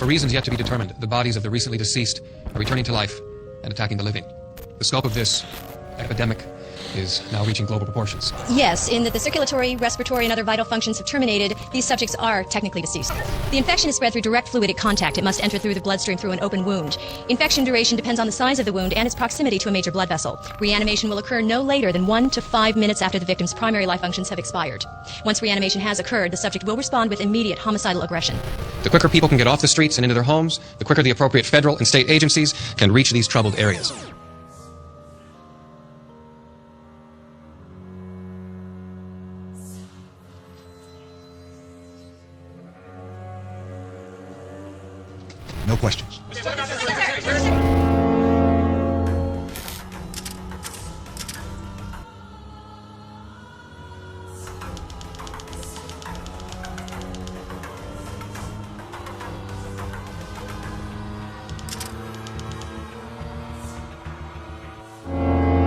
For reasons yet to be determined, the bodies of the recently deceased are returning to life and attacking the living. The scope of this epidemic is now reaching global proportions. Yes, in that the circulatory, respiratory, and other vital functions have terminated, these subjects are technically deceased. The infection is spread through direct fluidic contact. It must enter through the bloodstream through an open wound. Infection duration depends on the size of the wound and its proximity to a major blood vessel. Reanimation will occur no later than 1 to 5 minutes after the victim's primary life functions have expired. Once reanimation has occurred, the subject will respond with immediate homicidal aggression. The quicker people can get off the streets and into their homes, the quicker the appropriate federal and state agencies can reach these troubled areas. No questions.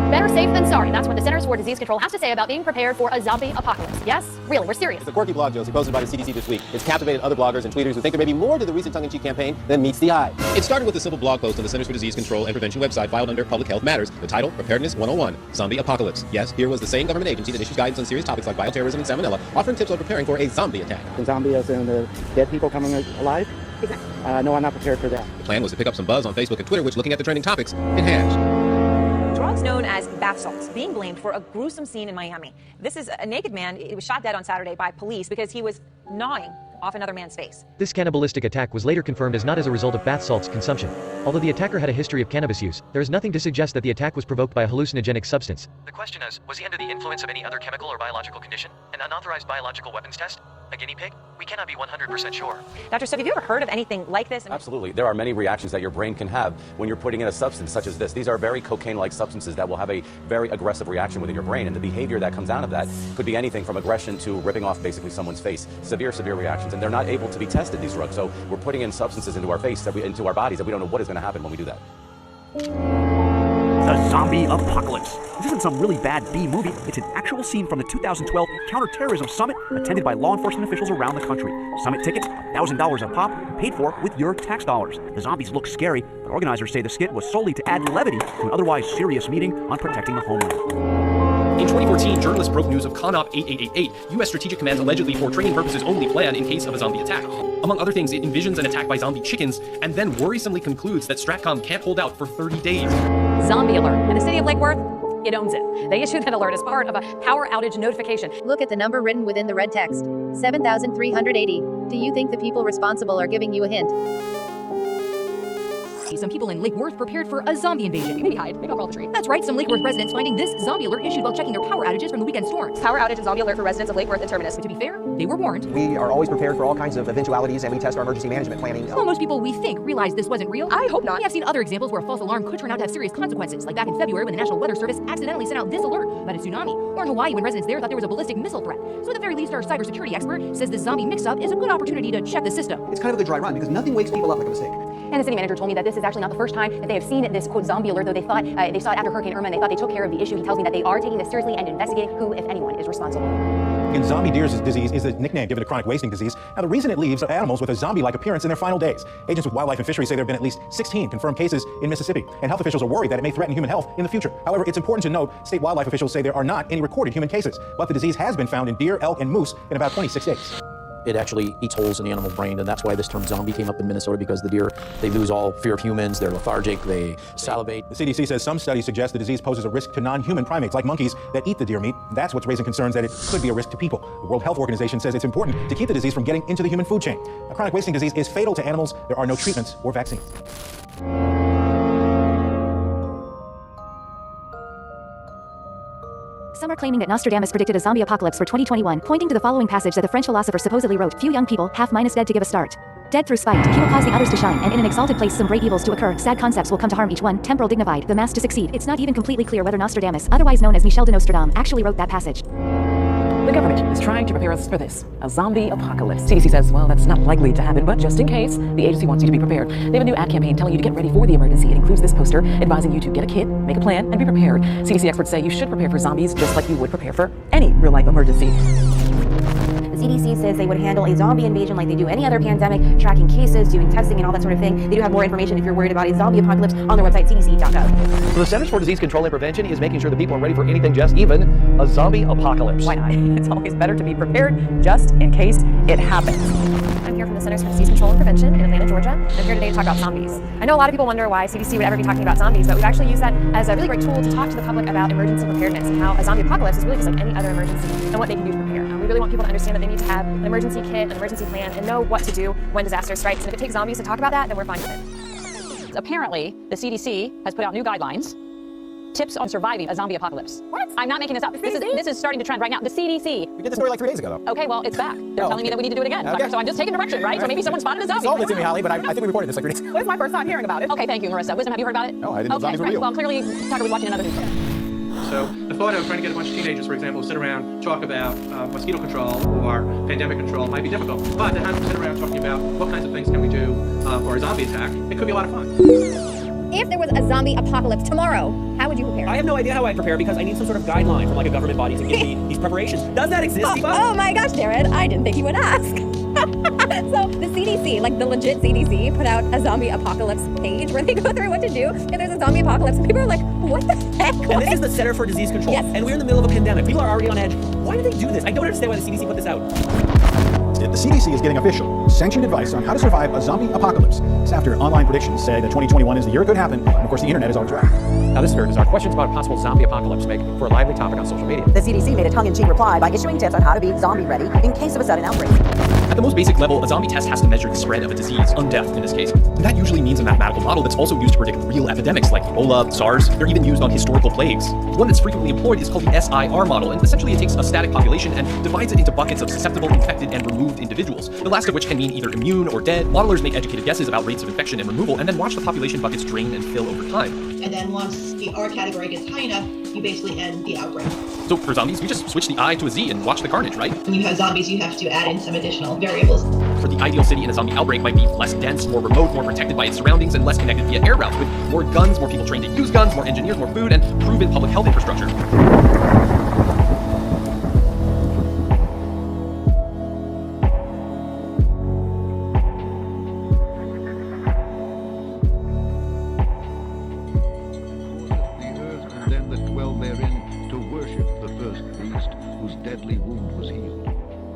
Better safe than sorry. That's what the Centers for Disease Control has to say about being prepared for a zombie apocalypse. Yes? Really, we're serious. It's a quirky blog, Josie, posted by the CDC this week. It's captivated other bloggers and tweeters who think there may be more to the recent tongue-in-cheek campaign than meets the eye. It started with a simple blog post on the Centers for Disease Control and Prevention website filed under Public Health Matters. The title, Preparedness 101, Zombie Apocalypse. Yes, here was the same government agency that issues guidance on serious topics like bioterrorism and salmonella, offering tips on preparing for a zombie attack. The zombie as in the dead people coming alive? Exactly. No, I'm not prepared for that. The plan was to pick up some buzz on Facebook and Twitter, which, looking at the trending topics, it has. Drugs known as bath salts being blamed for a gruesome scene in Miami. This is a naked man. He was shot dead on Saturday by police because he was gnawing off another man's face. This cannibalistic attack was later confirmed as not as a result of bath salts consumption. Although the attacker had a history of cannabis use, there is nothing to suggest that the attack was provoked by a hallucinogenic substance. The question is, was he under the influence of any other chemical or biological condition? An unauthorized biological weapons test? A guinea pig? We cannot be 100% sure. Dr. Stubb, have you ever heard of anything like this? Absolutely. There are many reactions that your brain can have when you're putting in a substance such as this. These are very cocaine-like substances that will have a very aggressive reaction within your brain, and the behavior that comes out of that could be anything from aggression to ripping off basically someone's face. Severe reactions, and they're not able to be tested, these drugs. So we're putting in substances into our face, into our bodies, that we don't know what is going to happen when we do that. The zombie apocalypse. This isn't some really bad B-movie. It's an actual scene from the 2012 Counterterrorism Summit attended by law enforcement officials around the country. Summit tickets, $1,000 a pop, paid for with your tax dollars. The zombies look scary, but organizers say the skit was solely to add levity to an otherwise serious meeting on protecting the homeland. In 2014, journalists broke news of ConOp 8888, U.S. Strategic Command's allegedly for training purposes only plan in case of a zombie attack. Among other things, it envisions an attack by zombie chickens, and then worrisomely concludes that Stratcom can't hold out for 30 days. Zombie alert. And the city of Lake Worth, it owns it. They issued that alert as part of a power outage notification. Look at the number written within the red text. 7,380. Do you think the people responsible are giving you a hint? Some people in Lake Worth prepared for a zombie invasion. Maybe hide, maybe I'll roll the tree. That's right, some Lake Worth residents finding this zombie alert issued while checking their power outages from the weekend storms. Power outage and zombie alert for residents of Lake Worth and Terminus. But to be fair, they were warned. We are always prepared for all kinds of eventualities, and we test our emergency management planning. Well, most people we think realize this wasn't real. I hope not. We have seen other examples where a false alarm could turn out to have serious consequences, like back in February when the National Weather Service accidentally sent out this alert about a tsunami, or in Hawaii when residents there thought there was a ballistic missile threat. So at the very least, our cybersecurity expert says this zombie mix-up is a good opportunity to check the system. It's kind of a good dry run because nothing wakes people up like a mistake. And the city manager told me that this is actually not the first time that they have seen this quote zombie alert, though they thought they saw it after Hurricane Irma and they thought they took care of the issue. He tells me that they are taking this seriously and investigating who, if anyone, is responsible. And zombie deer disease is a nickname given to chronic wasting disease. Now, the reason it leaves animals with a zombie-like appearance in their final days. Agents with Wildlife and Fisheries say there have been at least 16 confirmed cases in Mississippi, and health officials are worried that it may threaten human health in the future. However, it's important to note, state wildlife officials say there are not any recorded human cases, but the disease has been found in deer, elk, and moose in about 26 days. It actually eats holes in the animal brain, and that's why this term zombie came up in Minnesota, because the deer, they lose all fear of humans, they're lethargic, they salivate. The CDC says some studies suggest the disease poses a risk to non-human primates like monkeys that eat the deer meat. That's what's raising concerns that it could be a risk to people. The World Health Organization says it's important to keep the disease from getting into the human food chain. A chronic wasting disease is fatal to animals. There are no treatments or vaccines. Some are claiming that Nostradamus predicted a zombie apocalypse for 2021, pointing to the following passage that the French philosopher supposedly wrote: "Few young people, half minus dead to give a start. Dead through spite, he will cause the others to shine, and in an exalted place some great evils to occur. Sad concepts will come to harm each one, temporal dignified, the mass to succeed." It's not even completely clear whether Nostradamus, otherwise known as Michel de Nostradam, actually wrote that passage. The government is trying to prepare us for this, a zombie apocalypse. CDC says, well, that's not likely to happen, but just in case, the agency wants you to be prepared. They have a new ad campaign telling you to get ready for the emergency. It includes this poster advising you to get a kit, make a plan, and be prepared. CDC experts say you should prepare for zombies just like you would prepare for any real-life emergency. The CDC's says they would handle a zombie invasion like they do any other pandemic, tracking cases, doing testing and all that sort of thing. They do have more information if you're worried about a zombie apocalypse on their website, cdc.gov. So the Centers for Disease Control and Prevention is making sure that people are ready for anything, just even a zombie apocalypse. Why not? It's always better to be prepared just in case it happens. I'm here from the Centers for Disease Control and Prevention in Atlanta, Georgia. I'm here today to talk about zombies. I know a lot of people wonder why CDC would ever be talking about zombies, but we've actually used that as a really great tool to talk to the public about emergency preparedness and how a zombie apocalypse is really just like any other emergency and what they can do to prepare. We really want people to understand that they need to have an emergency kit, an emergency plan, and know what to do when disaster strikes. And if it takes zombies to talk about that, then we're fine with it. Apparently, the CDC has put out new guidelines, tips on surviving a zombie apocalypse. What? I'm not making this up. This is starting to trend right now. The CDC. We did this story like 3 days ago, though. Okay, well, it's back. They're telling me that we need to do it again. Okay. So I'm just taking direction, right? So maybe someone spotted a zombie. You sold it to me, Holly, but I think we reported this like 3 days ago. Well, it's my first time hearing about it. Okay, thank you, Marissa. Wisdom, have you heard about it? No, I didn't know zombies were right. real. Well, clearly, Tucker was watching another news program. So the thought of trying to get a bunch of teenagers, for example, to sit around, talk about mosquito control or pandemic control might be difficult. But to have them sit around talking about what kinds of things can we do for a zombie attack, it could be a lot of fun. If there was a zombie apocalypse tomorrow, how would you prepare? I have no idea how I'd prepare because I need some sort of guideline from like a government body to give me these preparations. Does that exist, Eva? Oh my gosh, Darren, I didn't think you would ask. So the CDC, like the legit CDC, put out a zombie apocalypse page where they go through what to do if there's a zombie apocalypse. And people are like, what the heck? And this is the Center for Disease Control. Yes. And we're in the middle of a pandemic. People are already on edge. Why do they do this? I don't understand why the CDC put this out. The CDC is getting official, sanctioned advice on how to survive a zombie apocalypse. It's after online predictions say that 2021 is the year it could happen, and of course the internet is always right. Now this spirit is our questions about a possible zombie apocalypse make for a lively topic on social media. The CDC made a tongue-in-cheek reply by issuing tips on how to be zombie ready in case of a sudden outbreak. At the most basic level, a zombie test has to measure the spread of a disease, undeath in this case. And that usually means a mathematical model that's also used to predict real epidemics like Ebola, SARS. They're even used on historical plagues. One that's frequently employed is called the SIR model, and essentially it takes a static population and divides it into buckets of susceptible, infected, and removed individuals, the last of which can mean either immune or dead. Modelers make educated guesses about rates of infection and removal, and then watch the population buckets drain and fill over time. And then once the R category gets high enough, you basically end the outbreak. So for zombies, we just switch the I to a Z and watch the carnage, right? When you have zombies, you have to add in some additional variables. For the ideal city in a zombie outbreak might be less dense, more remote, more protected by its surroundings, and less connected via air routes, with more guns, more people trained to use guns, more engineers, more food, and proven public health infrastructure. Deadly wound was healed,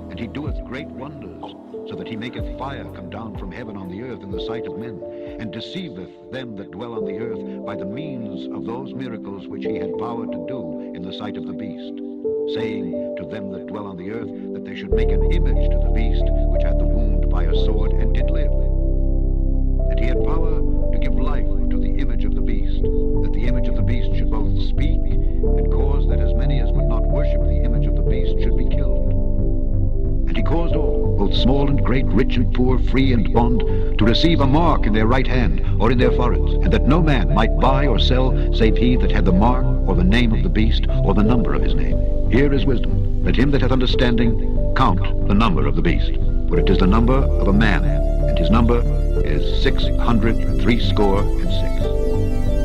and he doeth great wonders, so that he maketh fire come down from heaven on the earth in the sight of men, and deceiveth them that dwell on the earth by the means of those miracles which he had power to do in the sight of the beast, saying to them that dwell on the earth that they should make an image to the beast which had the wound by a sword and did live. And he had power to give life to the image of the beast, that the image of the beast should both speak and cause that as many as would not worship the image of the beast should be killed. And he caused all, both small and great, rich and poor, free and bond, to receive a mark in their right hand or in their foreheads, and that no man might buy or sell save he that had the mark or the name of the beast or the number of his name. Here is wisdom. Let him that hath understanding count the number of the beast, for it is the number of a man, and his number is 666.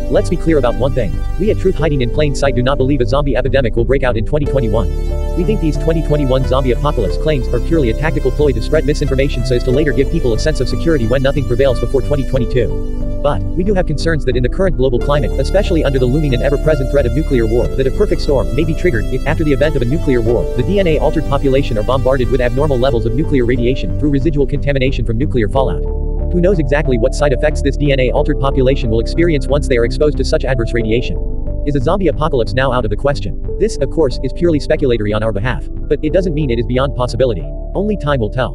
Let's be clear about one thing. We at Truth Hiding in Plain Sight do not believe a zombie epidemic will break out in 2021. We think these 2021 zombie apocalypse claims are purely a tactical ploy to spread misinformation so as to later give people a sense of security when nothing prevails before 2022. But, we do have concerns that in the current global climate, especially under the looming and ever-present threat of nuclear war, that a perfect storm may be triggered if, after the event of a nuclear war, the DNA-altered population are bombarded with abnormal levels of nuclear radiation through residual contamination from nuclear fallout. Who knows exactly what side effects this DNA-altered population will experience once they are exposed to such adverse radiation? Is a zombie apocalypse now out of the question? This, of course, is purely speculatory on our behalf. But it doesn't mean it is beyond possibility. Only time will tell.